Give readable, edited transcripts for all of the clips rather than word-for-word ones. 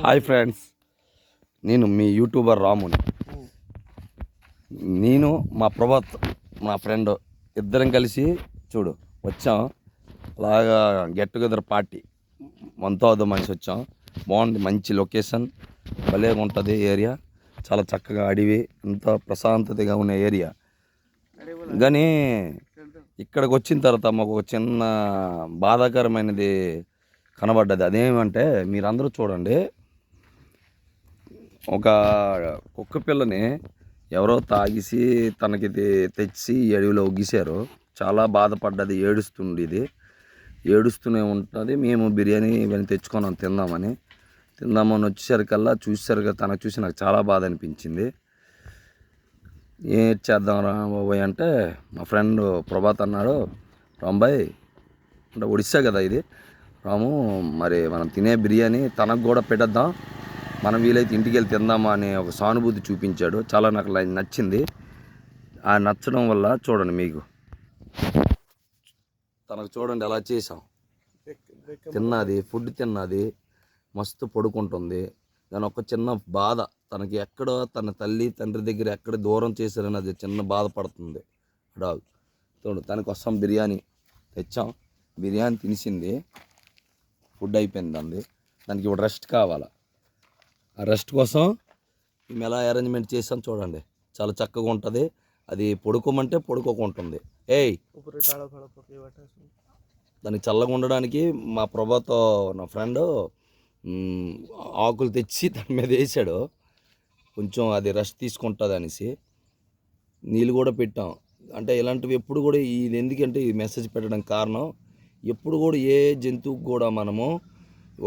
Hi friends, నేను మీ YouTuber రాముని. నేను మా ప్రభాత్ మా ఫ్రెండ్ ఇద్దరం కలిసి వచ్చాం. అలాగా గెట్ టుగెదర్ పార్టీ 1000 మనిషి వచ్చాం. బాగుంది, మంచి లొకేషన్, భలే ఉంటుంది ఏరియా. చాలా చక్కగా అడవి, అంతా ప్రశాంతతగా ఉన్న ఏరియా. కానీ ఇక్కడికి వచ్చిన తర్వాత మాకు ఒక చిన్న బాధాకరమైనది కనబడ్డది. అదేమంటే మీరందరూ చూడండి, ఒక కుక్క పిల్లని ఎవరో తాగిసి తనకి తెచ్చి అడవిలో ఒగ్గిశారు. చాలా బాధపడ్డది, ఏడుస్తూనే ఉంటుంది. మేము బిర్యానీ ఇవన్నీ తెచ్చుకున్నాం తిందామని వచ్చేసరికల్లా చూసేసరికి తనకు చూసి నాకు చాలా బాధ అనిపించింది. ఏం చేద్దాం రా బాబాయ్ అంటే మా ఫ్రెండ్ ప్రభాత్ అన్నాడు, రాంబాయ్ అంటే ఒడిస్సా కదా ఇది, రాము మరి మనం తినే బిర్యానీ తనకు కూడా పెట్టేద్దాం, మనం వీలైతే ఇంటికి వెళ్ళి తిందామా అనే ఒక సానుభూతి చూపించాడు. చాలా నాకు నచ్చింది. ఆ నచ్చడం వల్ల చూడండి, మీకు తనకు చూడండి ఎలా చేసాం. ఫుడ్ తిన్నది, మస్తు పడుకుంటుంది. దాని ఒక చిన్న బాధ, తనకి ఎక్కడో తన తల్లి తండ్రి దగ్గర ఎక్కడ దూరం చేశారని అది చిన్న బాధపడుతుంది డాగ్. చూడు, తనకోసం బిర్యానీ తెచ్చాం. బిర్యానీ తినేసింది, ఫుడ్ అయిపోయింది. దానికి ఇప్పుడు రెస్ట్ కావాలా. ఆ రెస్ట్ కోసం మేము ఎలా అరేంజ్మెంట్ చేసాం చూడండి, చాలా చక్కగా ఉంటుంది. అది పడుకోమంటే పడుకోకుంటుంది. దానికి చల్లగా ఉండడానికి మా ప్రభాతో నా ఫ్రెండ్ ఆకులు తెచ్చి దాని మీద వేసాడు. కొంచెం అది రెస్ట్ తీసుకుంటుంది అనేసి నీళ్ళు కూడా పెట్టాం. అంటే ఇలాంటివి ఎప్పుడు కూడా ఇది ఎందుకంటే ఈ మెసేజ్ పెట్టడానికి కారణం, ఎప్పుడు కూడా ఏ జంతువుకు కూడా మనము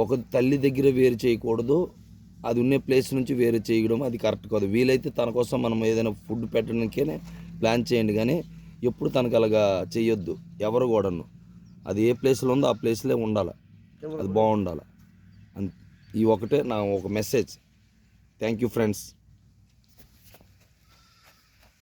ఒక తల్లి దగ్గర వేరు చేయకూడదు, అది ఉన్న ప్లేస్ నుంచి వేరే చేయడం అది కరెక్ట్ కాదు. వీలైతే తన కోసం మనం ఏదైనా ఫుడ్ పెట్టడానికే ప్లాన్ చేయండి, కానీ ఎప్పుడు తనకు అలాగా చేయొద్దు ఎవరు కూడాను. అది ఏ ప్లేస్లో ఉందో ఆ ప్లేస్లో ఉండాలి, అది బాగుండాలి. ఈ ఒకటే నా ఒక మెసేజ్. Thank you friends.